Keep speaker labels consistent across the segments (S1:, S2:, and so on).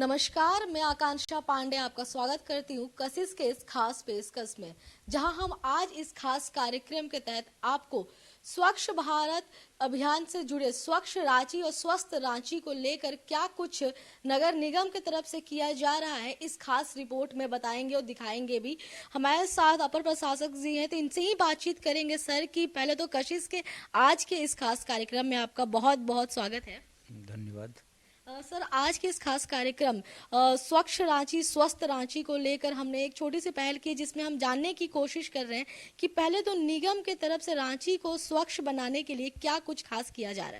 S1: नमस्कार, मैं आकांक्षा पांडे आपका स्वागत करती हूँ कशिश के इस खास पेशकश में, जहां हम आज इस खास कार्यक्रम के तहत आपको स्वच्छ भारत अभियान से जुड़े स्वच्छ रांची और स्वस्थ रांची को लेकर क्या कुछ नगर निगम की तरफ से किया जा रहा है, इस खास रिपोर्ट में बताएंगे और दिखाएंगे भी। हमारे साथ अपर प्रशासक जी हैं, तो इनसे ही बातचीत करेंगे। सर की पहले तो कशिश के आज के इस खास कार्यक्रम में आपका बहुत बहुत स्वागत है।
S2: धन्यवाद।
S1: सर, आज के इस खास कार्यक्रम स्वच्छ रांची स्वस्थ रांची को लेकर हमने एक छोटी सी पहल की, जिसमें हम जानने की कोशिश कर रहे हैं कि पहले तो निगम के तरफ से रांची को स्वच्छ बनाने के लिए क्या कुछ खास किया जा रहा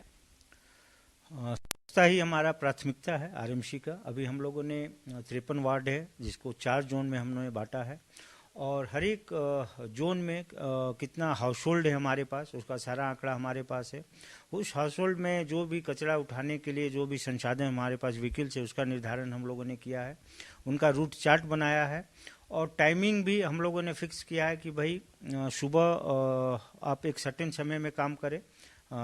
S1: है।
S2: स्वच्छता ही हमारा प्राथमिकता है आरएमसी का। अभी हम लोगों ने 53 वार्ड है, जिसको 4 जोन में हमने बांटा है, और हर एक जोन में कितना हाउस होल्ड है हमारे पास, उसका सारा आंकड़ा हमारे पास है। उस हाउस होल्ड में जो भी कचरा उठाने के लिए जो भी संसाधन हमारे पास व्हीकल्स है, उसका निर्धारण हम लोगों ने किया है। उनका रूट चार्ट बनाया है, और टाइमिंग भी हम लोगों ने फिक्स किया है कि भाई सुबह आप एक सर्टेन समय में काम करें,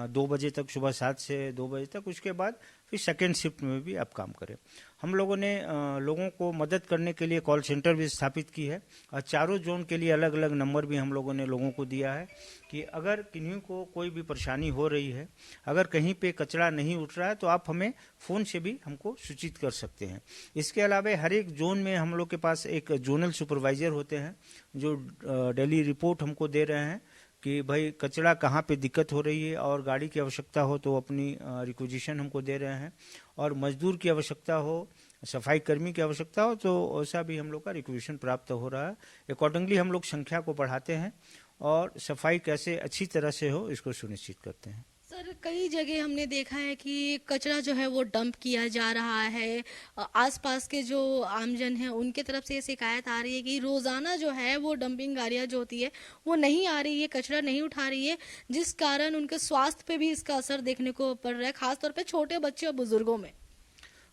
S2: 2 बजे तक, सुबह 7 से 2 बजे तक। उसके बाद फिर सेकेंड शिफ्ट में भी आप काम करें। हम लोगों ने लोगों को मदद करने के लिए कॉल सेंटर भी स्थापित की है, और चारों जोन के लिए अलग अलग नंबर भी हम लोगों ने लोगों को दिया है कि अगर किन्हीं को कोई भी परेशानी हो रही है, अगर कहीं पे कचरा नहीं उठ रहा है, तो आप हमें फ़ोन से भी हमको सूचित कर सकते हैं। इसके अलावा हर एक जोन में हम लोग के पास एक जोनल सुपरवाइजर होते हैं, जो डेली रिपोर्ट हमको दे रहे हैं कि भाई कचरा कहाँ पे दिक्कत हो रही है, और गाड़ी की आवश्यकता हो तो अपनी रिक्विजिशन हमको दे रहे हैं, और मजदूर की आवश्यकता हो, सफाई कर्मी की आवश्यकता हो, तो ऐसा भी हम लोग का रिक्विजिशन प्राप्त हो रहा है। अकॉर्डिंगली हम लोग संख्या को बढ़ाते हैं और सफाई कैसे अच्छी तरह से हो, इसको सुनिश्चित करते हैं।
S1: सर, कई जगह हमने देखा है कि कचरा जो है वो डंप किया जा रहा है। आसपास के जो आमजन हैं उनके तरफ से ये शिकायत आ रही है कि रोजाना जो है वो डंपिंग गाड़ियां जो होती है वो नहीं आ रही है, कचरा नहीं उठा रही है, जिस कारण उनके स्वास्थ्य पे भी इसका असर देखने को पड़ रहा है, खासतौर पे छोटे बच्चे और बुजुर्गों में।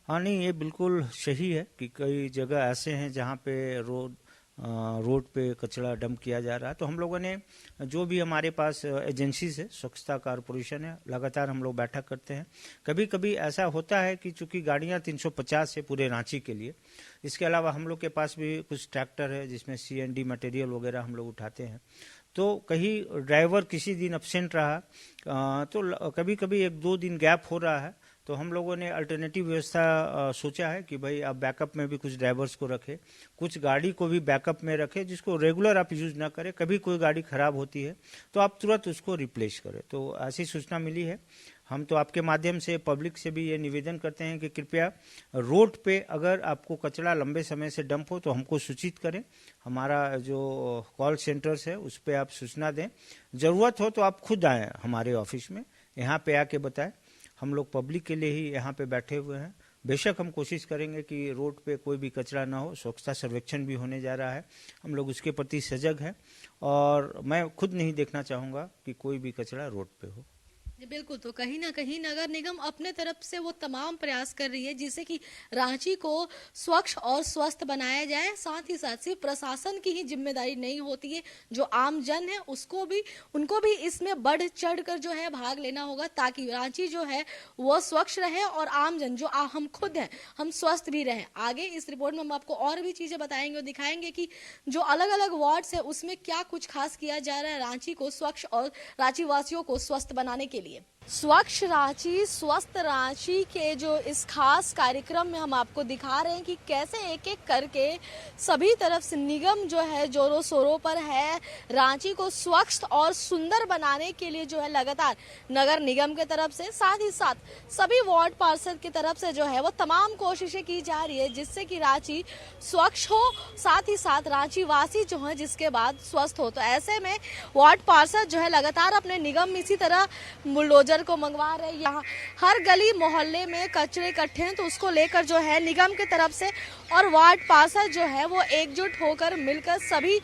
S2: हाँ, नहीं, ये बिल्कुल सही है कि कई जगह ऐसे हैं जहाँ पे रोड पे कचरा डंप किया जा रहा है। तो हम लोगों ने जो भी हमारे पास एजेंसीज है, स्वच्छता कॉरपोरेशन है, लगातार हम लोग बैठक करते हैं। कभी कभी ऐसा होता है कि चूंकि गाड़ियां 350 है पूरे रांची के लिए, इसके अलावा हम लोग के पास भी कुछ ट्रैक्टर है जिसमें CND मटेरियल वगैरह हम लोग उठाते हैं। तो कहीं ड्राइवर किसी दिन एब्सेंट रहा, तो कभी कभी 1-2 दिन गैप हो रहा है, तो हम लोगों ने अल्टरनेटिव व्यवस्था सोचा है कि भाई आप बैकअप में भी कुछ ड्राइवर्स को रखें, कुछ गाड़ी को भी बैकअप में रखें, जिसको रेगुलर आप यूज ना करें। कभी कोई गाड़ी खराब होती है तो आप तुरंत उसको रिप्लेस करें। तो ऐसी सूचना मिली है। हम तो आपके माध्यम से पब्लिक से भी ये निवेदन करते हैं कि कृपया रोड पे अगर आपको कचरा लंबे समय से डंप हो तो हमको सूचित करें। हमारा जो कॉल सेंटर्स है उस पर आप सूचना दें। ज़रूरत हो तो आप खुद आएँ हमारे ऑफिस में, यहाँ पे आके बताएं। हम लोग पब्लिक के लिए ही यहाँ पे बैठे हुए हैं। बेशक हम कोशिश करेंगे कि रोड पे कोई भी कचरा ना हो। स्वच्छता सर्वेक्षण भी होने जा रहा है, हम लोग उसके प्रति सजग हैं, और मैं खुद नहीं देखना चाहूँगा कि कोई भी कचरा रोड पे हो।
S1: जी बिल्कुल, तो कहीं ना कहीं नगर निगम अपने तरफ से वो तमाम प्रयास कर रही है जिससे कि रांची को स्वच्छ और स्वस्थ बनाया जाए। साथ ही साथ सिर्फ प्रशासन की ही जिम्मेदारी नहीं होती है, जो आम जन है उनको भी इसमें बढ़ चढ़ कर जो है भाग लेना होगा, ताकि रांची जो है वो स्वच्छ रहे और आम जन जो हम खुद हैं हम स्वस्थ भी रहें। आगे इस रिपोर्ट में हम आपको और भी चीजें बताएंगे और दिखाएंगे कि जो अलग अलग वार्ड्स है उसमें क्या कुछ खास किया जा रहा है रांची को स्वच्छ और रांची वासियों को स्वस्थ बनाने के लिए। स्वच्छ रांची स्वस्थ रांची के जो इस खास कार्यक्रम में हम आपको दिखा रहे हैं कि कैसे एक एक करके सभी तरफ से निगम जो है जोरों शोरों पर है रांची को स्वच्छ और सुंदर बनाने के लिए, जो है लगातार नगर निगम के तरफ से, साथ ही साथ सभी वार्ड पार्षद की तरफ से जो है वो तमाम कोशिशें की जा रही है जिससे कि रांची स्वच्छ हो, साथ ही साथ रांची वासी जो है जिसके बाद स्वस्थ हो। तो ऐसे में वार्ड पार्षद जो है लगातार अपने निगम इसी तरह बुलडोजर को मंगवा रहे हैं। यहाँ हर गली मोहल्ले में कचरे इकट्ठे हैं, तो उसको लेकर जो है निगम की तरफ से और वार्ड पार्षद जो है वो एकजुट होकर मिलकर सभी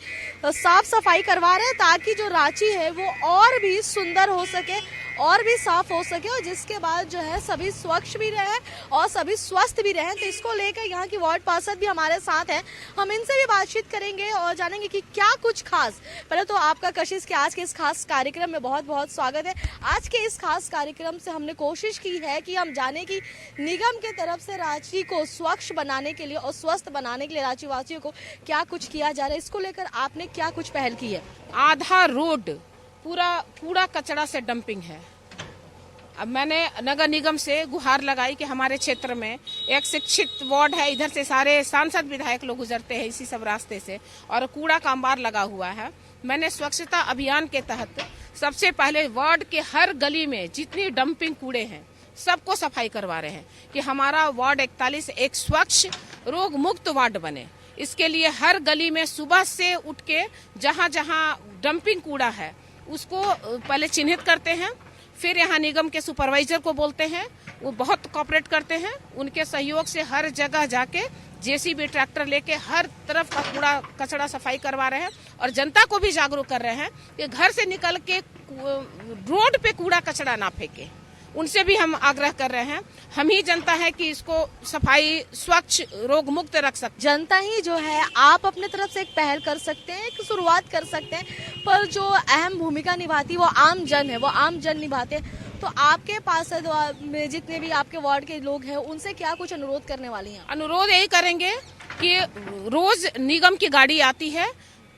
S1: साफ सफाई करवा रहे हैं, ताकि जो रांची है वो और भी सुंदर हो सके और भी साफ हो सके और जिसके बाद जो है सभी स्वच्छ भी रहे और सभी स्वस्थ भी रहे। तो इसको लेकर यहाँ की वार्ड पार्षद भी हमारे साथ हैं, हम इनसे भी बातचीत करेंगे और जानेंगे कि क्या कुछ खास। पहले तो आपका कशिश के आज के इस खास कार्यक्रम में बहुत बहुत स्वागत है। आज के इस खास कार्यक्रम से हमने कोशिश की है कि हम जाने कि निगम के तरफ से रांची को स्वच्छ बनाने के लिए और स्वस्थ बनाने के लिए रांची वासियों को क्या कुछ किया जा रहा है। इसको लेकर आपने क्या कुछ पहल की है?
S3: आधा रोड पूरा कूड़ा कचरा से डंपिंग है। अब मैंने नगर निगम से गुहार लगाई कि हमारे क्षेत्र में एक शिक्षित वार्ड है, इधर से सारे सांसद विधायक लोग गुजरते हैं इसी सब रास्ते से और कूड़ा का अंबार लगा हुआ है। मैंने स्वच्छता अभियान के तहत सबसे पहले वार्ड के हर गली में जितनी डंपिंग कूड़े हैं सबको सफाई करवा रहे हैं कि हमारा वार्ड 41 एक स्वच्छ रोग मुक्त वार्ड बने। इसके लिए हर गली में सुबह से उठ के जहाँ जहाँ डंपिंग कूड़ा है उसको पहले चिन्हित करते हैं, फिर यहाँ निगम के सुपरवाइजर को बोलते हैं, वो बहुत कोऑपरेट करते हैं। उनके सहयोग से हर जगह जाके जेसीबी ट्रैक्टर लेके हर तरफ का कूड़ा कचरा सफाई करवा रहे हैं और जनता को भी जागरूक कर रहे हैं कि घर से निकल के रोड पे कूड़ा कचरा ना फेंके। उनसे भी हम आग्रह कर रहे हैं, हम ही जनता है कि इसको सफाई स्वच्छ रोग मुक्त रख सकते।
S1: जनता ही जो है, आप अपने तरफ से एक पहल कर सकते हैं, एक शुरुआत कर सकते हैं, पर जो अहम भूमिका निभाती है वो आम जन है, वो आम जन निभाते हैं। तो आपके पास में जितने भी आपके वार्ड के लोग हैं उनसे क्या कुछ अनुरोध करने वाली हैं?
S3: अनुरोध यही करेंगे कि रोज निगम की गाड़ी आती है,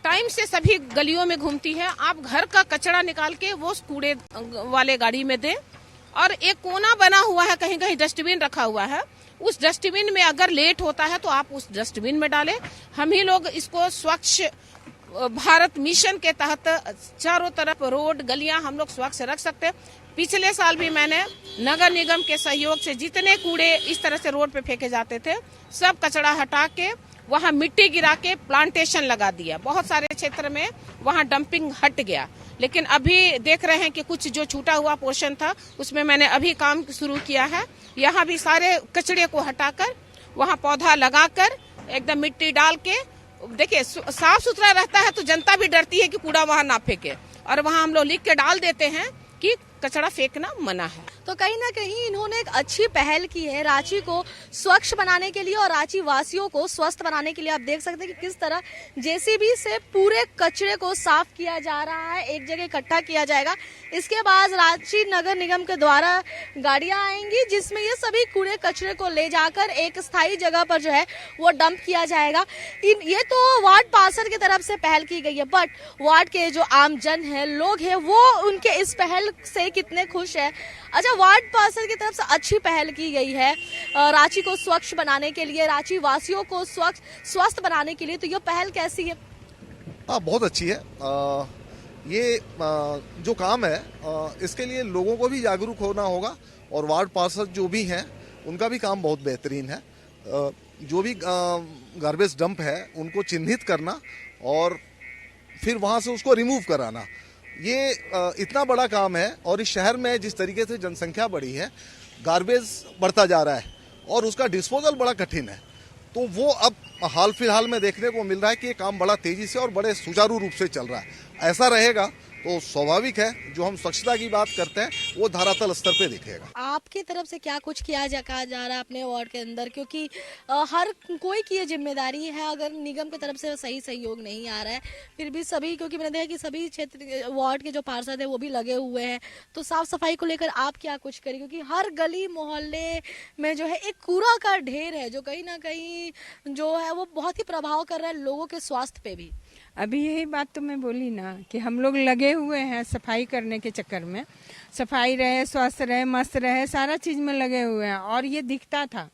S3: टाइम से सभी गलियों में घूमती है, आप घर का कचरा निकाल के वो कूड़े वाले गाड़ी में दें। और एक कोना बना हुआ है, कहीं कहीं डस्टबिन रखा हुआ है, उस डस्टबिन में अगर लेट होता है तो आप उस डस्टबिन में डालें। हम ही लोग इसको स्वच्छ भारत मिशन के तहत चारों तरफ रोड गलियां हम लोग स्वच्छ रख सकते हैं। पिछले साल भी मैंने नगर निगम के सहयोग से जितने कूड़े इस तरह से रोड पे फेंके जाते थे सब कचरा हटा के वहाँ मिट्टी गिरा के प्लांटेशन लगा दिया। बहुत सारे क्षेत्र में वहाँ डंपिंग हट गया, लेकिन अभी देख रहे हैं कि कुछ जो छूटा हुआ पोर्शन था उसमें मैंने अभी काम शुरू किया है। यहाँ भी सारे कचरे को हटाकर वहाँ पौधा लगाकर एकदम मिट्टी डाल के, देखिए साफ सुथरा रहता है तो जनता भी डरती है कि कूड़ा वहाँ ना फेंके, और वहाँ हम लोग लिख के डाल देते हैं कि कचरा फेंकना मना है।
S1: तो कहीं ना कहीं इन्होंने एक अच्छी पहल की है रांची को स्वच्छ बनाने के लिए और रांची वासियों को स्वस्थ बनाने के लिए। आप देख सकते हैं कि किस तरह जेसीबी से पूरे कचरे को साफ किया जा रहा है, एक जगह इकट्ठा किया जाएगा। इसके बाद रांची नगर निगम के द्वारा गाड़ियां आएंगी जिसमें ये सभी कूड़े कचरे को ले जाकर एक स्थायी जगह पर जो है वो डंप किया जाएगा। ये तो वार्ड पार्षद की तरफ से पहल की गई है, बट वार्ड के जो आम जन है, लोग हैं, वो उनके इस पहल से कितने खुश है? अच्छा, वार्ड पार्षद की तरफ से अच्छी पहल की गई है रांची को स्वच्छ बनाने के लिए, रांची वासियों को स्वस्थ बनाने के लिए, तो ये पहल कैसी है?
S4: बहुत अच्छी है। ये जो काम है इसके लिए लोगों को भी जागरूक होना होगा और वार्ड पार्षद जो भी हैं उनका भी काम बहुत बेहतरीन है। जो भी गार्बेज डंप है उनको चिन्हित करना और फिर वहाँ से उसको रिमूव कराना, ये इतना बड़ा काम है। और इस शहर में जिस तरीके से जनसंख्या बढ़ी है, गार्बेज बढ़ता जा रहा है और उसका डिस्पोजल बड़ा कठिन है, तो वो अब हाल फिलहाल में देखने को मिल रहा है कि ये काम बड़ा तेजी से और बड़े सुचारू रूप से चल रहा है। ऐसा रहेगा तो स्वाभाविक है जो हम स्वच्छता की बात करते हैं वो धरातल स्तर पे दिखेगा।
S1: आपकी तरफ से क्या कुछ किया जा रहा है अपने वार्ड के अंदर, क्योंकि हर कोई की ये जिम्मेदारी है, अगर निगम की तरफ से सही सहयोग नहीं आ रहा है फिर भी सभी, क्योंकि मैंने देखा कि सभी क्षेत्र वार्ड के जो पार्षद है वो भी लगे हुए हैं, तो साफ सफाई को लेकर आप क्या कुछ करें? क्योंकि हर गली मोहल्ले में जो है एक कूड़ा का ढेर है जो कहीं ना कहीं जो है वो बहुत ही प्रभाव कर रहा है लोगों के स्वास्थ्य पे भी।
S5: अभी यही बात तो मैं बोली ना कि हम लोग लगे हुए हैं सफाई करने के चक्कर में, सफाई रहे, स्वस्थ रहे, मस्त रहे, सारा चीज में लगे हुए हैं। और ये दिखता था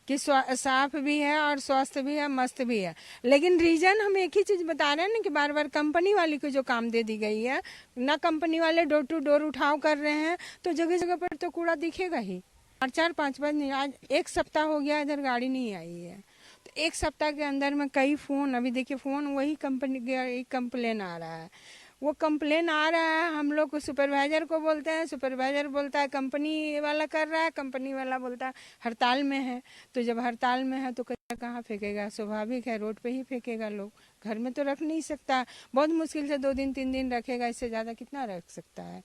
S5: कि साफ भी है और स्वस्थ भी है, मस्त भी है, लेकिन रीजन हम एक ही चीज बता रहे हैं ना कि बार बार कंपनी वाली को जो काम दे दी गई है ना, कंपनी वाले डोर टू डोर उठाव कर रहे हैं, तो जगह जगह पर तो कूड़ा दिखेगा ही। 4-4, 5-5 नहीं, आज 1 सप्ताह हो गया इधर गाड़ी नहीं आई है, तो 1 सप्ताह के अंदर में कई फोन, अभी देखिए फोन वही कंपनी के कंप्लेन आ रहा है, वो कंप्लेन आ रहा है, हम लोग को सुपरवाइजर को बोलते हैं, सुपरवाइजर बोलता है कंपनी वाला कर रहा है, कंपनी वाला बोलता है हड़ताल में है। तो जब हड़ताल में है तो कचरा कहाँ फेंकेगा? स्वाभाविक है रोड पे ही फेंकेगा, लोग घर में तो रख नहीं सकता, बहुत मुश्किल से 2 दिन 3 दिन रखेगा, इससे ज़्यादा कितना रख सकता है।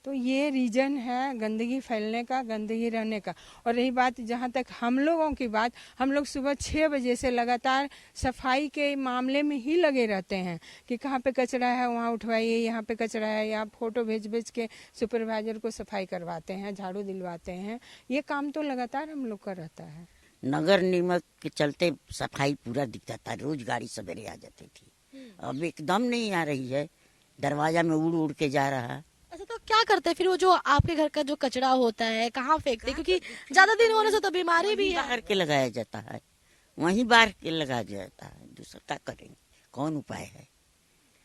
S5: तो ये रीजन है गंदगी फैलने का, गंदगी रहने का। और रही बात जहाँ तक हम लोगों की बात, हम लोग सुबह 6 बजे से लगातार सफाई के मामले में ही लगे रहते हैं कि कहाँ पे कचरा है वहाँ उठवाइए, यहाँ पे कचरा है, या फोटो भेज भेज के सुपरवाइजर को सफाई करवाते हैं, झाड़ू दिलवाते हैं। ये काम तो लगातार हम लोग का रहता है।
S6: नगर निगम के चलते सफाई पूरा दिखता था, रोज गाड़ी सवेरे आ जाती थी। अब एकदम नहीं आ रही है, दरवाजा में उड़ उड़ के जा रहा है।
S1: अच्छा, तो क्या करते हैं फिर वो जो आपके घर का जो कचरा होता है कहाँ फेंकते हैं? क्योंकि ज्यादा दिन होने से तो बीमारी भी है।
S6: बाहर के लगाया जाता है, वहीं बाहर के लगाया जाता है। दूसरा क्या करेंगे, कौन उपाय है?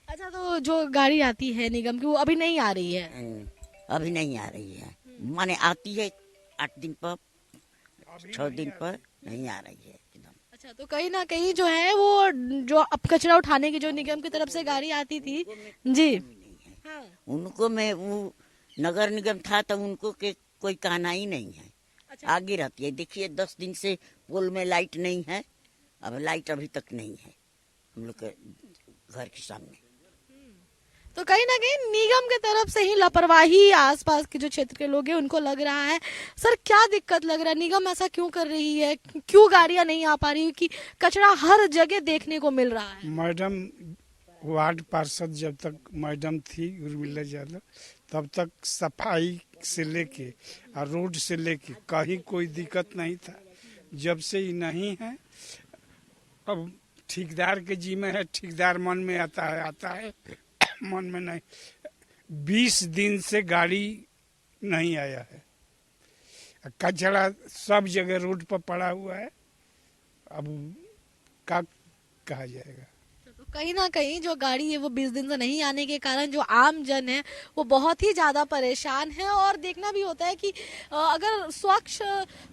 S1: अच्छा, तो जो गाड़ी आती है निगम की वो अभी नहीं आ रही है?
S6: अभी नहीं आ रही है, माने आती है 8 दिन पर, 6 दिन पर, नहीं आ रही है एकदम।
S1: अच्छा, तो कहीं ना कहीं जो है वो जो अब कचरा उठाने की जो निगम की तरफ से गाड़ी आती थी जी, हाँ।
S6: उनको मैं वो नगर निगम था तो उनको के कोई कहना ही नहीं है।
S1: अच्छा।
S6: आगे रहती है। देखिए 10 दिन से पोल में लाइट नहीं है, अब लाइट अभी तक नहीं है हम लोग के घर के सामने।
S1: तो कहीं ना कहीं निगम की तरफ से ही लापरवाही आसपास के जो क्षेत्र के लोग हैं उनको लग रहा है। सर, क्या दिक्कत लग रहा है? निगम ऐसा क्यों कर रही है? क्यों गाड़ियां नहीं आ पा रही कि कचरा हर जगह देखने को मिल रहा है?
S7: मैडम वार्ड पार्षद जब तक मैडम थी उर्मिला यादव, तब तक सफाई से लेके और रोड से लेके कहीं कोई दिक्कत नहीं था। जब से ही नहीं है, अब ठेकेदार के जिम्मे है, ठेकेदार मन में आता है मन में नहीं। 20 दिन से गाड़ी नहीं आया है, कचरा सब जगह रोड पर पड़ा हुआ है। अब क्या कहा जाएगा?
S1: तो कहीं ना कहीं जो गाड़ी है वो 20 दिन से नहीं आने के कारण जो आम जन है वो बहुत ही ज्यादा परेशान है। और देखना भी होता है कि अगर स्वच्छ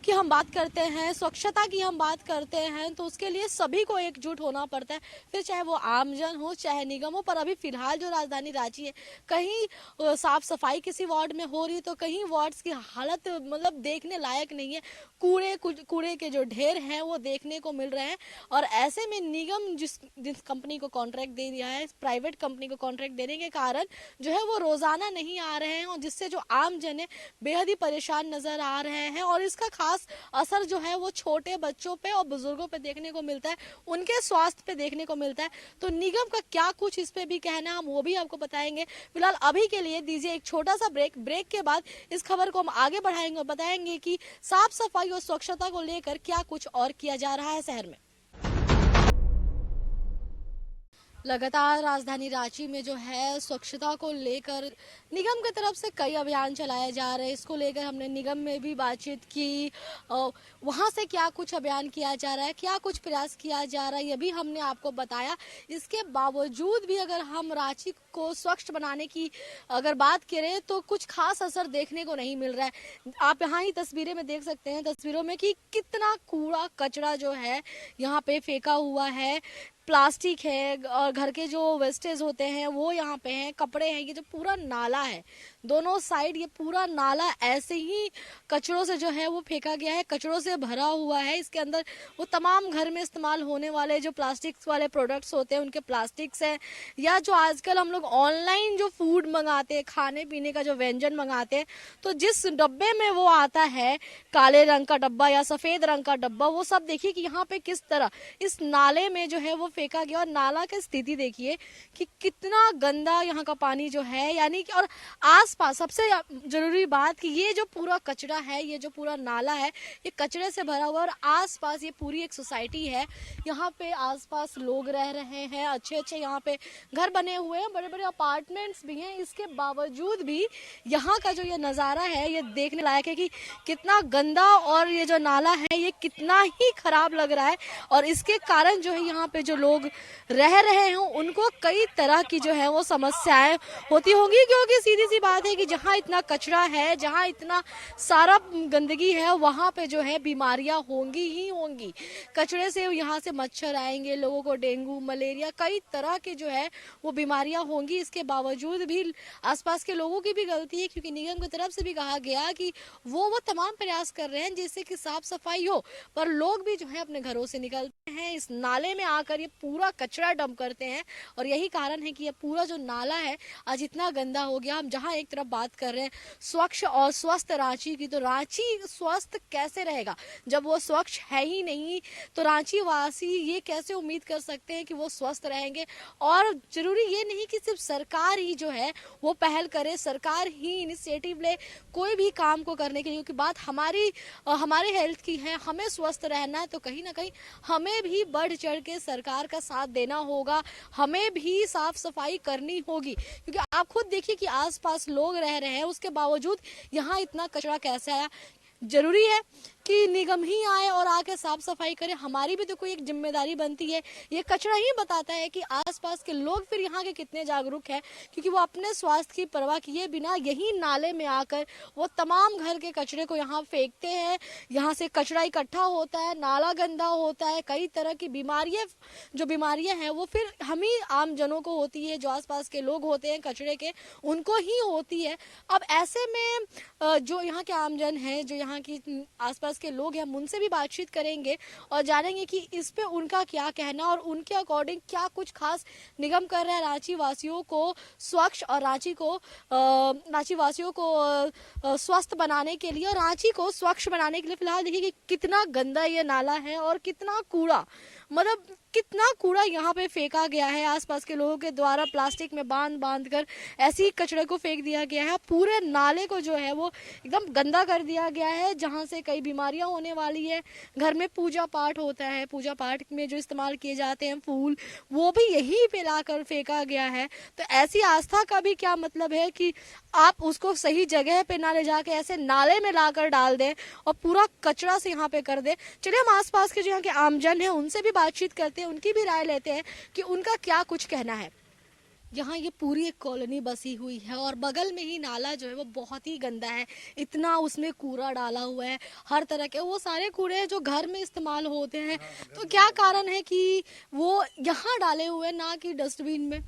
S1: की हम बात करते हैं, स्वच्छता की हम बात करते हैं, तो उसके लिए सभी को एकजुट होना पड़ता है, फिर चाहे वो आम जन हो चाहे निगम हो। पर अभी फिलहाल जो राजधानी रांची है, कहीं साफ सफाई किसी वार्ड में हो रही है तो कहीं वार्ड्स की हालत मतलब देखने लायक नहीं है। कूड़े के जो ढेर हैं वो देखने को मिल रहे हैं। और ऐसे में निगम जिस कंपनी को कॉन्ट्रैक्ट दे दिया है, प्राइवेट कंपनी को कॉन्ट्रैक्ट देने के कारण जो है वो रोजाना नहीं आ रहे हैं, और जिससे जो आम जन है बेहद ही परेशान नजर आ रहे हैं। और इसका खास असर जो है वो छोटे बच्चों पे और बुजुर्गों पे देखने को मिलता है, उनके स्वास्थ्य पे देखने को मिलता है। तो निगम का क्या कुछ इस पे भी कहना है हम वो भी आपको बताएंगे। फिलहाल अभी के लिए दीजिए एक छोटा सा ब्रेक के बाद इस खबर को हम आगे बढ़ाएंगे और बताएंगे कि साफ सफाई और स्वच्छता को लेकर क्या कुछ और किया जा रहा है शहर में। लगातार राजधानी रांची में जो है स्वच्छता को लेकर निगम की तरफ से कई अभियान चलाए जा रहे हैं। इसको लेकर हमने निगम में भी बातचीत की, वहाँ से क्या कुछ अभियान किया जा रहा है, क्या कुछ प्रयास किया जा रहा है, ये भी हमने आपको बताया। इसके बावजूद भी अगर हम रांची को स्वच्छ बनाने की अगर बात करें तो कुछ खास असर देखने को नहीं मिल रहा है। आप यहाँ ही तस्वीरें में देख सकते हैं, तस्वीरों में कि कितना कूड़ा कचरा जो है यहाँ पे फेंका हुआ है। प्लास्टिक है और घर के जो वेस्टेज होते हैं वो यहाँ पे हैं, कपड़े हैं। ये जो पूरा नाला है दोनों साइड, ये पूरा नाला ऐसे ही कचरों से जो है वो फेंका गया है, कचरों से भरा हुआ है। इसके अंदर वो तमाम घर में इस्तेमाल होने वाले जो प्लास्टिक्स वाले प्रोडक्ट्स होते हैं उनके प्लास्टिक्स हैं, या जो आजकल हम लोग ऑनलाइन जो फूड मंगाते हैं, खाने पीने का जो व्यंजन मंगाते हैं, तो जिस डब्बे में वो आता है, काले रंग का डब्बा या सफेद रंग का डब्बा, वो सब देखिए कि यहाँ पे किस तरह इस नाले में जो है वो फेंका गया। और नाला की स्थिति देखिए कि कितना गंदा यहाँ का पानी जो है, यानी कि और आसपास सबसे जरूरी बात कि ये जो पूरा कचरा है, ये जो पूरा नाला है, ये कचरे से भरा हुआ है। और आसपास ये पूरी एक सोसाइटी है, यहाँ पे आसपास लोग रह रहे हैं, अच्छे अच्छे यहाँ पे घर बने हुए हैं, बड़े बड़े अपार्टमेंट्स भी हैं। इसके बावजूद भी यहाँ का जो ये नज़ारा है ये देखने लायक है कि कितना गंदा और ये जो नाला है ये कितना ही खराब लग रहा है। और इसके कारण जो है यहाँ पे जो लोग रह रहे हैं उनको कई तरह की जो है वो समस्याएं होती होंगी, क्योंकि सीधी सी बात है कि जहाँ इतना कचरा है, जहाँ इतना सारा गंदगी है, वहाँ पे जो है बीमारियां होंगी ही होंगी। कचरे से यहाँ से मच्छर आएंगे, लोगों को डेंगू, मलेरिया, कई तरह के जो है वो बीमारियां होंगी। इसके बावजूद भी आसपास के लोगों की भी गलती है, क्योंकि निगम की तरफ से भी कहा गया कि वो तमाम प्रयास कर रहे हैं जिससे कि साफ सफाई हो, पर लोग भी जो है अपने घरों से निकलते हैं, इस नाले में आकर ये पूरा कचरा डंप करते हैं। और यही कारण है कि ये पूरा जो नाला है आज इतना गंदा हो गया। हम जहाँ एक तरफ बात कर रहे हैं स्वच्छ और स्वस्थ रांची की, तो रांची स्वस्थ कैसे रहेगा जब वो स्वच्छ है ही नहीं? तो रांची वासी ये कैसे उम्मीद कर सकते हैं कि वो स्वस्थ रहेंगे? और जरूरी ये नहीं कि सिर्फ सरकार ही जो है वो पहल करे, सरकार ही इनिशिएटिव ले कोई भी काम को करने के लिए, क्योंकि बात हमारे हेल्थ की है, हमें स्वस्थ रहना है, तो कहीं ना कहीं हमें भी बढ़ चढ़ के सरकार का साथ देना होगा, हमें भी साफ सफाई करनी होगी। क्योंकि आप खुद देखिए कि आसपास लोग रह रहे हैं, उसके बावजूद यहाँ इतना कचरा कैसे आया? जरूरी है कि निगम ही आए और आके साफ सफाई करे, हमारी भी तो कोई एक जिम्मेदारी बनती है। ये कचरा ही बताता है कि आसपास के लोग फिर यहाँ के कितने जागरूक हैं, क्योंकि वो अपने स्वास्थ्य की परवाह किए बिना यही नाले में आकर वो तमाम घर के कचरे को यहाँ फेंकते हैं। यहाँ से कचरा इकट्ठा होता है, नाला गंदा होता है, कई तरह की बीमारियां हैं वो फिर हम ही आम जनों को होती है, जो आसपास के लोग होते हैं कचरे के, उनको ही होती है। अब ऐसे में जो यहाँ के आमजन हैं, जो यहाँ की आसपास के लोग हैं, हम उनसे भी बातचीत करेंगे और जानेंगे कि इस पे उनका क्या कहना और उनके अकॉर्डिंग क्या कुछ खास निगम कर रहा है रांची वासियों को स्वच्छ और रांची वासियों को स्वस्थ बनाने के लिए और रांची को स्वच्छ बनाने के लिए। फिलहाल देखिए कि कितना गंदा ये नाला है और कितना कूड़ा, मतलब कितना कूड़ा यहाँ पे फेंका गया है आसपास के लोगों के द्वारा, प्लास्टिक में बांध कर ऐसी कचरे को फेंक दिया गया है। पूरे नाले को जो है वो एकदम गंदा कर दिया गया है, जहाँ से कई बीमारियां होने वाली है। घर में पूजा पाठ होता है, पूजा पाठ में जो इस्तेमाल किए जाते हैं फूल, वो भी यहीं पे लाकर फेंका गया है। तो ऐसी आस्था का भी क्या मतलब है कि आप उसको सही जगह पे ना ले जाके ऐसे नाले में लाकर डाल दें और पूरा कचरा से यहाँ पे कर दें। चलिए हम आसपास के जो यहाँ के आमजन हैं उनसे भी बातचीत करते हैं, उनकी भी राय लेते हैं कि उनका क्या कुछ कहना है। यहाँ ये पूरी एक कॉलोनी बसी हुई है और बगल में ही नाला जो है वो बहुत ही गंदा है, इतना उसमें कूड़ा डाला हुआ है, हर तरह के वो सारे कूड़े जो घर में इस्तेमाल होते हैं। तो क्या कारण है कि वो यहाँ डाले हुए हैं ना कि डस्टबिन में?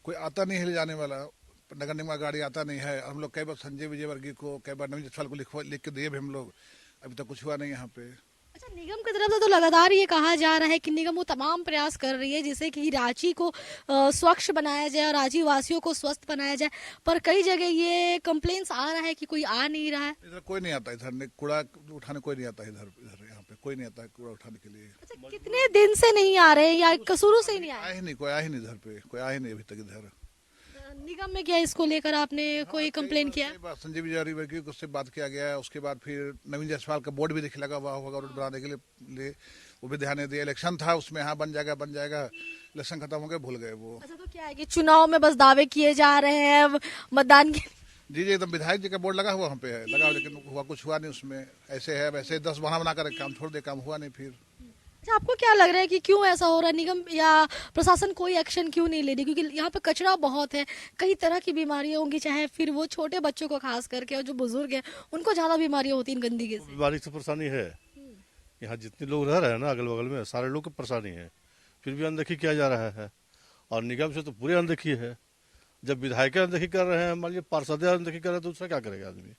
S8: कोई आता नहीं है ले जाने वाला, नगर निगम का गाड़ी आता नहीं है। हम लोग कई बार संजय विजयवर्गीय को, कई बार नवीन जायसवाल को लिख के दिए भी हम लोग, अभी तक कुछ हुआ नहीं यहाँ पे।
S1: अच्छा, निगम की तरफ से तो लगातार ये कहा जा रहा है कि निगम वो तमाम प्रयास कर रही है जिससे कि रांची को स्वच्छ बनाया जाए और रांची वासियों को स्वस्थ बनाया जाए, पर कई जगह ये कंप्लेंट्स आ रहा है कि कोई आ नहीं रहा है।
S8: इधर कोई नहीं आता, इधर कूड़ा उठाने कोई नहीं आता, इधर यहाँ पे कोई नहीं आता है कूड़ा उठाने के लिए।
S1: अच्छा, कितने दिन से नहीं आ रहे या शुरू से ही नहीं आए?
S8: कोई आया ही नहीं इधर पे, कोई आया नहीं अभी तक इधर।
S1: निगम में क्या इसको लेकर आपने कोई कंप्लेन किया?
S8: संजय विजयवर्गीय को उससे बात किया गया है, उसके बाद फिर नवीन जायसवाल का बोर्ड भी देखिए लगा हुआ होगा रोड बनाने के लिए, वो भी ध्यान नहीं दिया। इलेक्शन था उसमें, हाँ बन जाएगा, इलेक्शन खत्म हो गया, भूल गए वो।
S1: अच्छा, तो क्या है कि चुनाव में बस दावे किए जा रहे हैं मतदान के?
S8: जी एकदम विधायक जी का बोर्ड लगा हुआ हम पे है, लगा, लेकिन हुआ कुछ हुआ नहीं उसमें। ऐसे है वैसे 10 बहाना बना कर काम छोड़ दे, काम हुआ नहीं फिर।
S1: अच्छा, आपको क्या लग रहा है कि क्यों ऐसा हो रहा है? निगम या प्रशासन कोई एक्शन क्यों नहीं ले रही? क्योंकि यहाँ पे कचरा बहुत है, कई तरह की बीमारियां होंगी, चाहे फिर वो छोटे बच्चों को खास करके और जो बुजुर्ग हैं उनको ज्यादा बीमारियां होती हैं गंदगी से।
S9: बीमारी से परेशानी है, यहाँ जितने लोग रह रहे हैं ना अगल बगल में, सारे लोग को परेशानी है, फिर भी अनदेखी किया जा रहा है। और निगम से तो पूरी अनदेखी है। जब विधायक अनदेखी कर रहे हैं, मान लीजिए पार्षद अनदेखी कर रहे हैं, तो दूसरा क्या करेगा आदमी?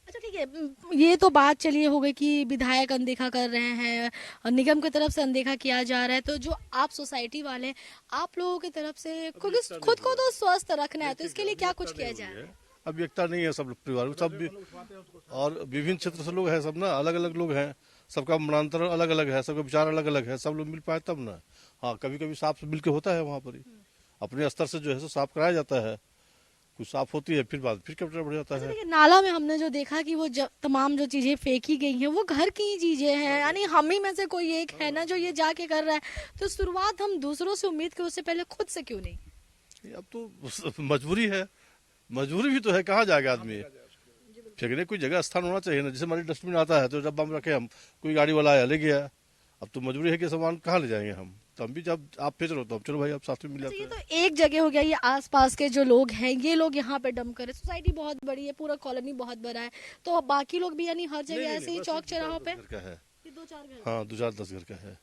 S1: अच्छा ठीक है, ये तो बात चलिए हो गई कि विधायक अनदेखा कर रहे हैं और निगम की तरफ से अनदेखा किया जा रहा है, तो जो आप सोसाइटी वाले, आप लोगों की तरफ से क्योंकि खुद को तो स्वस्थ रखना है, तो इसके लिए क्या कुछ किया जा रहा है?
S9: अब एकता नहीं है, सब परिवार सब भी, और विभिन्न क्षेत्र से लोग हैं, सब ना अलग अलग लोग हैं, सबका मनांतर अलग अलग है, सबका विचार अलग अलग है, सब लोग मिल पाए तब ना। हाँ, कभी कभी साफ मिल के होता है, वहाँ पर ही अपने स्तर से जो है साफ कराया जाता है, कुछ साफ होती है, फिर कचरा बढ़ जाता है।
S1: नाला में हमने जो देखा कि वो तमाम जो चीजें फेंकी गई हैं वो घर की ही चीजें हैं, यानी हम ही में से कोई एक है ना जो ये जाके कर रहा है, तो शुरुआत हम दूसरों से उम्मीद करें, उससे पहले खुद से क्यों नहीं?
S9: अब तो मजबूरी है, मजबूरी भी तो है, कहाँ जाएगा आदमी? फेंकने कोई जगह स्थान होना चाहिए ना। जैसे हमारी डस्टबिन आता है तो डब्बा में रखे हम, कोई गाड़ी वाला आया ले गया, अब तो मजबूरी है कि सामान कहाँ ले जाएंगे हम? तो हम भी जब आप फेंक रहे हो तो चलो भाई आप साथ में मिल जाते हैं।
S1: ये तो एक जगह हो गया, ये आसपास के जो लोग हैं ये लोग यहाँ पे डंप करे। सोसाइटी बहुत बड़ी है, पूरा कॉलोनी बहुत बड़ा है, तो बाकी लोग भी यानी हर जगह ऐसे ही चौक चौराहों पे?
S9: घर का है,
S1: ये 2-4 घर?
S9: हाँ 2-4-10 घर का है।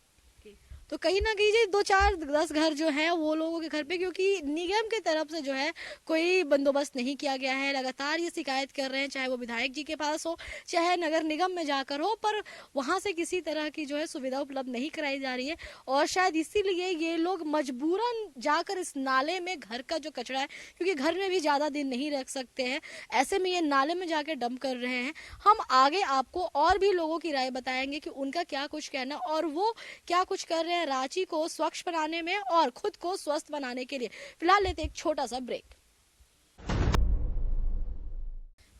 S1: तो कहीं ना कहीं 2-4-10 घर जो है वो लोगों के घर पे, क्योंकि निगम की तरफ से जो है कोई बंदोबस्त नहीं किया गया है। लगातार ये शिकायत कर रहे हैं, चाहे वो विधायक जी के पास हो चाहे नगर निगम में जाकर हो, पर वहां से किसी तरह की जो है सुविधा उपलब्ध नहीं कराई जा रही है। और शायद इसीलिए ये लोग मजबूरन जाकर इस नाले में घर का जो कचरा है, क्योंकि घर में भी ज्यादा दिन नहीं रख सकते हैं, ऐसे में ये नाले में जाकर डंप कर रहे हैं। हम आगे आपको और भी लोगों की राय बताएंगे कि उनका क्या कुछ कहना और वो क्या कुछ कर रहे हैं रांची को स्वच्छ बनाने में और खुद को स्वस्थ बनाने के लिए। फिलहाल लेते एक छोटा सा ब्रेक।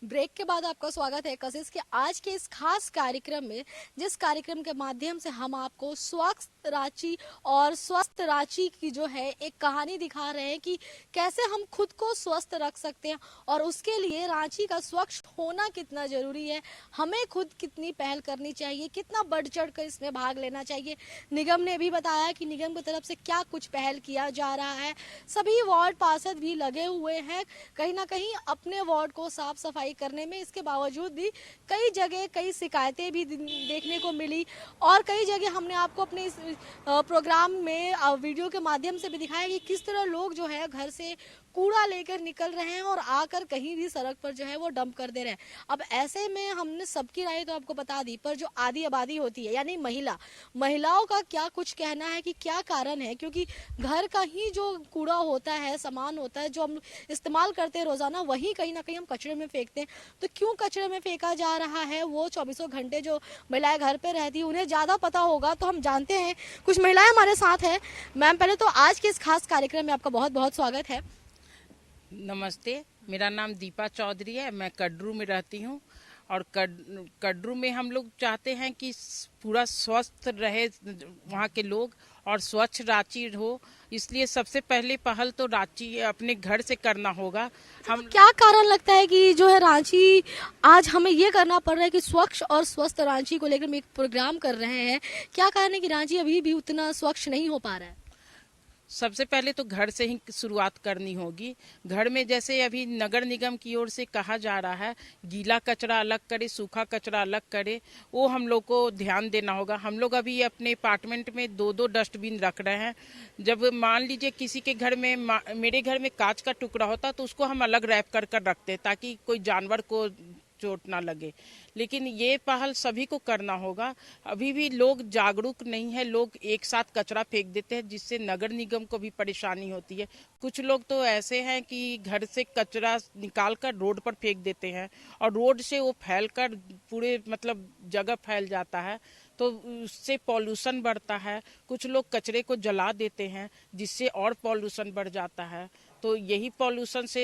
S1: ब्रेक के बाद आपका स्वागत है कशिश के आज के इस खास कार्यक्रम में, जिस कार्यक्रम के माध्यम से हम आपको स्वच्छ रांची और स्वस्थ रांची की जो है एक कहानी दिखा रहे हैं कि कैसे हम खुद को स्वस्थ रख सकते हैं और उसके लिए रांची का स्वच्छ होना कितना जरूरी है, हमें खुद कितनी पहल करनी चाहिए, कितना बढ़ चढ़ कर इसमें भाग लेना चाहिए। निगम ने भी बताया कि निगम की तरफ से क्या कुछ पहल किया जा रहा है। सभी वार्ड पार्षद भी लगे हुए हैं कहीं ना कहीं अपने वार्ड को साफ सफाई करने में। इसके बावजूद भी कई जगह कई शिकायतें भी देखने को मिली और कई जगह हमने आपको अपने इस प्रोग्राम में वीडियो के माध्यम से भी दिखाया कि किस तरह लोग जो है घर से कूड़ा लेकर निकल रहे हैं और आकर कहीं भी सड़क पर जो है वो डंप कर दे रहे हैं। अब ऐसे में हमने सबकी राय तो आपको बता दी, पर जो आधी आबादी होती है यानी महिलाओं का क्या कुछ कहना है कि क्या कारण है, क्योंकि घर का ही जो कूड़ा होता है, सामान होता है जो हम इस्तेमाल करते हैं रोजाना, वही कहीं ना कहीं हम कचरे में फेंकते हैं। तो क्यों कचरे में फेंका जा रहा है, वो 24 घंटे जो महिलाएं घर पे रहती है उन्हें ज्यादा पता होगा। तो हम जानते हैं, कुछ महिलाएं हमारे साथ है। मैम, पहले तो आज के इस खास कार्यक्रम में आपका बहुत बहुत स्वागत है।
S3: नमस्ते, मेरा नाम दीपा चौधरी है, मैं कड्रू में रहती हूँ और कड्रू में हम लोग चाहते हैं कि पूरा स्वस्थ रहे वहाँ के लोग और स्वच्छ रांची हो। इसलिए सबसे पहले पहल तो रांची अपने घर से करना होगा। हम
S1: क्या कारण लगता है कि जो है रांची आज हमें ये करना पड़ रहा है कि स्वच्छ और स्वस्थ रांची को लेकर हम एक प्रोग्राम कर रहे हैं, क्या कारण है कि रांची अभी भी उतना स्वच्छ नहीं हो पा रहा है?
S3: सबसे पहले तो घर से ही शुरुआत करनी होगी। घर में जैसे अभी नगर निगम की ओर से कहा जा रहा है गीला कचरा अलग करे, सूखा कचरा अलग करे, वो हम लोग को ध्यान देना होगा। हम लोग अभी अपने अपार्टमेंट में 2-2 डस्टबिन रख रहे हैं। जब मान लीजिए किसी के घर में, मेरे घर में कांच का टुकड़ा होता तो उसको हम अलग रैप कर रखते ताकि कोई जानवर को चोट ना लगे। लेकिन ये पहल सभी को करना होगा। अभी भी लोग जागरूक नहीं है, लोग एक साथ कचरा फेंक देते हैं जिससे नगर निगम को भी परेशानी होती है। कुछ लोग तो ऐसे हैं कि घर से कचरा निकाल कर रोड पर फेंक देते हैं और रोड से वो फैलकर पूरे मतलब जगह फैल जाता है, तो उससे पॉल्यूशन बढ़ता है। कुछ लोग कचरे को जला देते हैं जिससे और पॉल्यूशन बढ़ जाता है। तो यही पॉल्यूशन से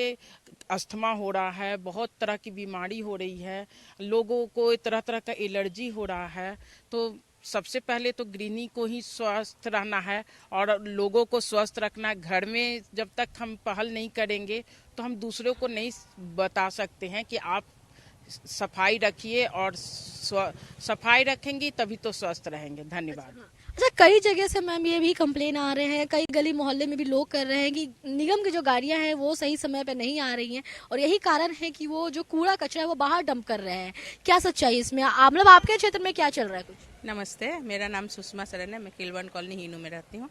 S3: अस्थमा हो रहा है, बहुत तरह की बीमारी हो रही है, लोगों को तरह तरह का एलर्जी हो रहा है। तो सबसे पहले तो गृहिणी को ही स्वस्थ रहना है और लोगों को स्वस्थ रखना है। घर में जब तक हम पहल नहीं करेंगे तो हम दूसरों को नहीं बता सकते हैं कि आप सफाई रखिए, और सफाई रखेंगी तभी तो स्वस्थ रहेंगे। धन्यवाद।
S1: अच्छा, कई जगह से मैम ये भी कंप्लेन आ रहे हैं, कई गली मोहल्ले में भी लोग कर रहे हैं कि निगम की जो गाड़ियां हैं वो सही समय पे नहीं आ रही हैं और यही कारण है कि वो जो कूड़ा कचरा है वो बाहर डंप कर रहे हैं। क्या सच्चाई इसमें? मतलब आपके क्षेत्र में क्या चल रहा है कुछ?
S10: नमस्ते, मेरा नाम सुषमा सरन है, मैं किलवन कॉलोनी हीनू में रहती हूँ।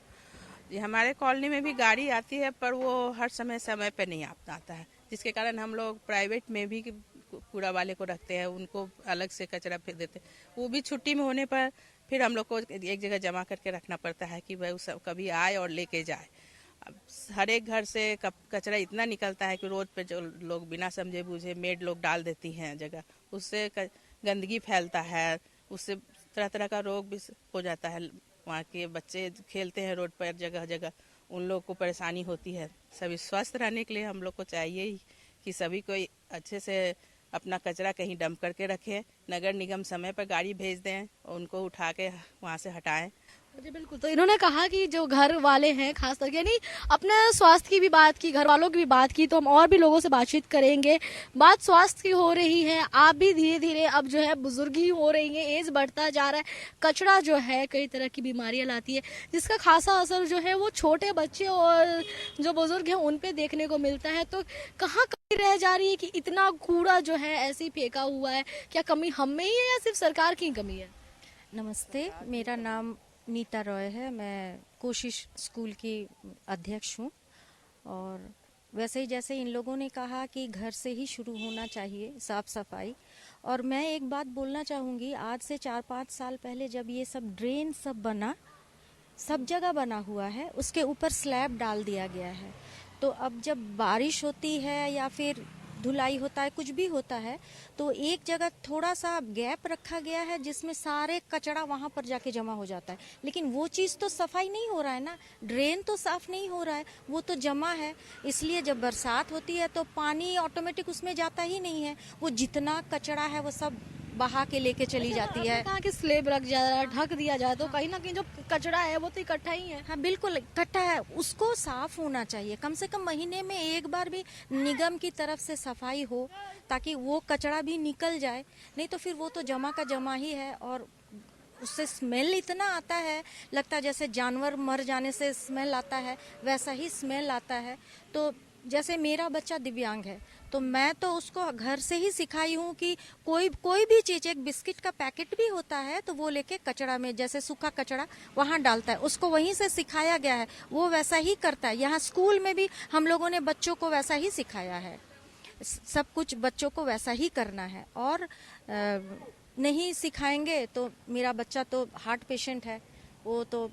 S10: जी, हमारे कॉलोनी में भी गाड़ी आती है पर वो हर समय पे नहीं आता है, जिसके कारण हम लोग प्राइवेट में भी कूड़ा वाले को रखते हैं, उनको अलग से कचरा फेंक देते हैं। वो भी छुट्टी में होने पर फिर हम लोग को एक जगह जमा करके रखना पड़ता है कि वह सब कभी आए और लेके जाए। अब हर एक घर से कचरा इतना निकलता है कि रोड पे जो लोग बिना समझे बूझे मेड लोग डाल देती हैं जगह, उससे गंदगी फैलता है, उससे तरह तरह का रोग भी हो जाता है। वहाँ के बच्चे खेलते हैं रोड पर जगह जगह, उन लोग को परेशानी होती है। सभी स्वस्थ रहने के लिए हम लोग को चाहिए ही कि सभी को अच्छे से अपना कचरा कहीं डंप करके रखें, नगर निगम समय पर गाड़ी भेज दें और उनको उठा के वहाँ से हटाएं।
S1: जी बिल्कुल। तो इन्होंने कहा कि जो घर वाले हैं खास करके, यानी अपने स्वास्थ्य की भी बात की, घर वालों की भी बात की, तो हम और भी लोगों से बातचीत करेंगे। बात स्वास्थ्य की हो रही है, आप भी धीरे धीरे अब जो है बुजुर्गी हो रही है, एज बढ़ता जा रहा है, कचरा जो है कई तरह की बीमारियां लाती है जिसका खासा असर जो है वो छोटे बच्चे और जो बुजुर्ग हैं उन पे देखने को मिलता है। तो कहाँ कमी रह जा रही है कि इतना कूड़ा जो है ऐसे ही फेंका हुआ है? क्या कमी हम में ही है या सिर्फ सरकार की कमी है?
S11: नमस्ते, मेरा नाम नीता रॉय है। मैं कोशिश स्कूल की अध्यक्ष हूँ। और वैसे ही जैसे इन लोगों ने कहा कि घर से ही शुरू होना चाहिए साफ सफाई, और मैं एक बात बोलना चाहूँगी, आज से 4-5 साल पहले जब ये सब ड्रेन सब बना, सब जगह बना हुआ है, उसके ऊपर स्लैब डाल दिया गया है। तो अब जब बारिश होती है या फिर धुलाई होता है, कुछ भी होता है, तो एक जगह थोड़ा सा गैप रखा गया है जिसमें सारे कचरा वहां पर जाके जमा हो जाता है। लेकिन वो चीज़ तो सफाई नहीं हो रहा है ना, ड्रेन तो साफ नहीं हो रहा है, वो तो जमा है। इसलिए जब बरसात होती है तो पानी ऑटोमेटिक उसमें जाता ही नहीं है, वो जितना कचरा है वो सब बहा के लेके चली जाती है।
S1: कहा कि स्लेब रख जाए, ढक दिया जाए, तो कहीं ना कहीं जो कचरा है वो तो इकट्ठा ही है।
S11: हाँ बिल्कुल इकट्ठा है, उसको साफ होना चाहिए। कम से कम महीने में एक बार भी निगम की तरफ से सफाई हो, ताकि वो कचरा भी निकल जाए। नहीं तो फिर वो तो जमा का जमा ही है, और उससे स्मेल इतना आता है, लगता है जैसे जानवर मर जाने से स्मेल आता है, वैसा ही स्मेल आता है। तो जैसे मेरा बच्चा दिव्यांग है, तो मैं तो उसको घर से ही सिखाई हूँ कि कोई भी चीज़, एक बिस्किट का पैकेट भी होता है तो वो लेके कचरा में, जैसे सूखा कचरा वहाँ डालता है, उसको वहीं से सिखाया गया है, वो वैसा ही करता है। यहाँ स्कूल में भी हम लोगों ने बच्चों को वैसा ही सिखाया है, सब कुछ बच्चों को वैसा ही करना है। और नहीं सिखाएंगे तो मेरा बच्चा तो हार्ट पेशेंट है, वो तो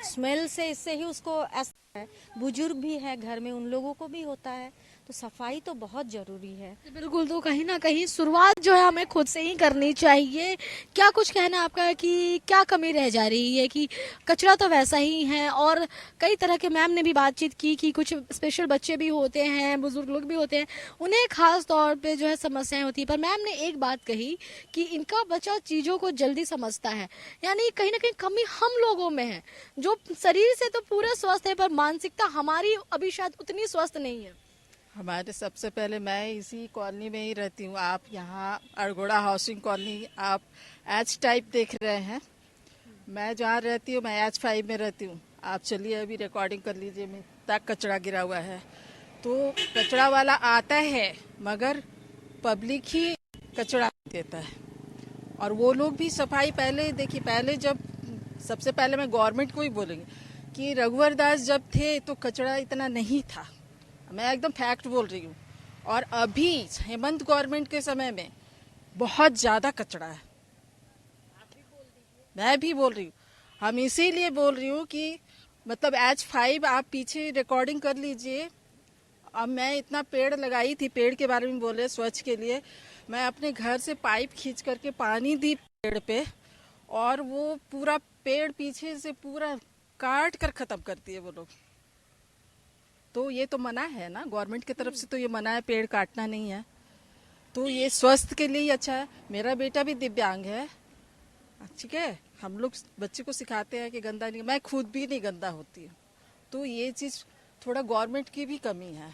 S11: स्मेल से इससे ही उसको ऐसा है। बुजुर्ग भी है घर में, उन लोगों को भी होता है, तो सफाई तो बहुत जरूरी है।
S1: बिल्कुल, तो कहीं ना कहीं शुरुआत जो है हमें खुद से ही करनी चाहिए। क्या कुछ कहना है आपका कि क्या कमी रह जा रही है, कि कचरा तो वैसा ही है, और कई तरह के, मैम ने भी बातचीत की कि कुछ स्पेशल बच्चे भी होते हैं, बुजुर्ग लोग भी होते हैं, उन्हें खास तौर पे जो है समस्याएं होती है। पर मैम ने एक बात कही कि इनका बच्चा चीज़ों को जल्दी समझता है, यानी कहीं ना कहीं कमी हम लोगों में है, जो शरीर से तो पूरे स्वस्थ है पर मानसिकता हमारी अभी शायद उतनी स्वस्थ नहीं है।
S12: हमारे सबसे पहले, मैं इसी कॉलोनी में ही रहती हूँ। आप यहाँ अरगोड़ा हाउसिंग कॉलोनी, आप एच टाइप देख रहे हैं। मैं जहाँ रहती हूँ, मैं H5 में रहती हूँ। आप चलिए अभी रिकॉर्डिंग कर लीजिए, में तक कचरा गिरा हुआ है। तो कचरा वाला आता है मगर पब्लिक ही कचरा देता है, और वो लोग भी सफाई पहले देखिए, पहले जब सबसे पहले मैं गवर्नमेंट को ही बोलेंगे कि रघुवर दास जब थे तो कचरा इतना नहीं था, मैं एकदम फैक्ट बोल रही हूँ। और अभी हेमंत गवर्नमेंट के समय में बहुत ज़्यादा कचरा है, मैं भी बोल रही हूँ। हम इसीलिए बोल रही हूँ कि मतलब H5 आप पीछे रिकॉर्डिंग कर लीजिए। अब मैं इतना पेड़ लगाई थी, पेड़ के बारे में बोले स्वच्छ के लिए, मैं अपने घर से पाइप खींच करके पानी दी पेड़ पे, और वो पूरा पेड़ पीछे से पूरा काट कर खत्म करती है वो लोग। तो ये तो मना है ना, गवर्नमेंट की तरफ से तो ये मना है, पेड़ काटना नहीं है। तो ये स्वास्थ्य के लिए ही अच्छा है। मेरा बेटा भी दिव्यांग है, ठीक है, हम लोग बच्चे को सिखाते हैं कि गंदा नहीं, मैं खुद भी नहीं गंदा होती हूँ। तो ये चीज़ थोड़ा गवर्नमेंट की भी कमी है।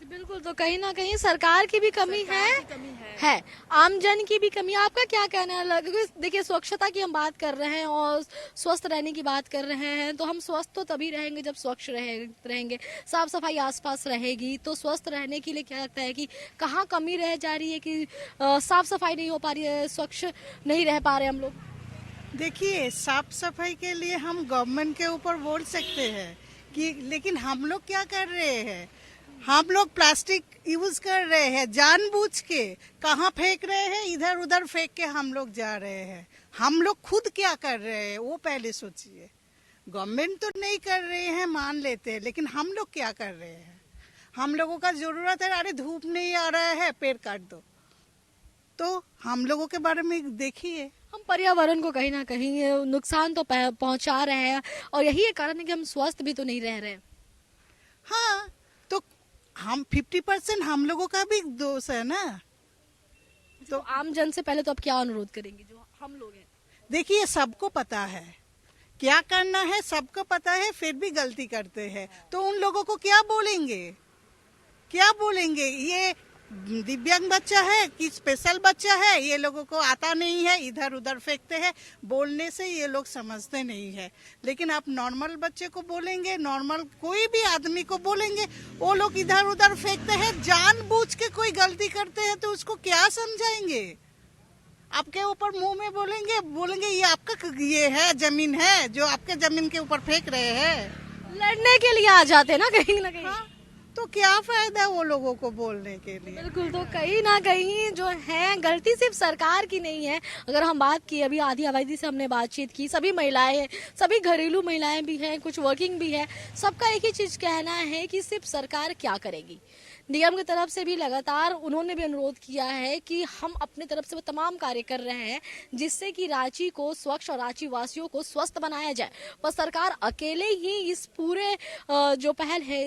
S1: बिल्कुल, तो कहीं ना कहीं सरकार की भी कमी है, आमजन की भी कमी। आपका क्या कहना है? क्योंकि देखिए, स्वच्छता की हम बात कर रहे हैं और स्वस्थ रहने की बात कर रहे हैं, तो हम स्वस्थ तो तभी रहेंगे जब स्वच्छ रहेंगे, साफ सफाई आसपास रहेगी। तो स्वस्थ रहने के लिए क्या लगता है कि कहाँ कमी रह जा रही है, कि साफ सफाई नहीं हो पा रही है, स्वच्छ नहीं रह पा रहे हम लोग?
S13: देखिए, साफ सफाई के लिए हम गवर्नमेंट के ऊपर बोल सकते हैं कि, लेकिन हम लोग क्या कर रहे हैं, हम लोग प्लास्टिक यूज कर रहे हैं जानबूझ के, कहाँ फेंक रहे हैं, इधर उधर फेंक के हम लोग जा रहे हैं। हम लोग खुद क्या कर रहे हैं वो पहले सोचिए। गवर्नमेंट तो नहीं कर रहे हैं, मान लेते हैं, लेकिन हम लोग क्या कर रहे हैं? हम लोगों का जरूरत है, अरे धूप नहीं आ रहा है, पेड़ काट दो। तो हम लोगों के बारे में देखिए,
S1: हम पर्यावरण को कहीं ना कहीं नुकसान तो पहुंचा रहे हैं, और यही एक कारण है कि हम स्वस्थ भी तो नहीं रह रहे।
S13: हाँ, तो हम 50% हम लोगों का भी दोष है ना।
S1: तो आम जन से पहले तो आप क्या अनुरोध करेंगे, जो हम लोग हैं?
S13: देखिए, सबको पता है क्या करना है, सबको पता है, फिर भी गलती करते हैं। तो उन लोगों को क्या बोलेंगे, क्या बोलेंगे? ये दिव्यांग बच्चा है कि स्पेशल बच्चा है, ये लोगों को आता नहीं है, इधर उधर फेंकते हैं। बोलने से ये लोग समझते नहीं है। लेकिन आप नॉर्मल बच्चे को बोलेंगे, नॉर्मल कोई भी आदमी को बोलेंगे, वो लोग इधर उधर फेंकते हैं, जानबूझ के कोई गलती करते हैं तो उसको क्या समझाएंगे? आपके ऊपर मुंह में बोलेंगे ये आपका ये है, जमीन है जो आपके जमीन के ऊपर फेंक रहे हैं।
S1: लड़ने के लिए आ जाते हैं ना कहीं ना कहीं।
S13: हाँ, तो क्या फायदा वो लोगों को बोलने के लिए।
S1: बिल्कुल, तो कहीं ना कहीं जो है गलती सिर्फ सरकार की नहीं है। अगर हम बात की, अभी आधी आबादी से हमने बातचीत की, सभी महिलाएं हैं, सभी घरेलू महिलाएं भी हैं, कुछ वर्किंग भी है, सबका एक ही चीज कहना है कि सिर्फ सरकार क्या करेगी। निगम की तरफ से भी लगातार उन्होंने भी अनुरोध किया है कि हम अपने तरफ से वो तमाम कार्य कर रहे हैं जिससे कि रांची को स्वच्छ और रांची वासियों को स्वस्थ बनाया जाए। पर सरकार अकेले ही इस पूरे जो पहल है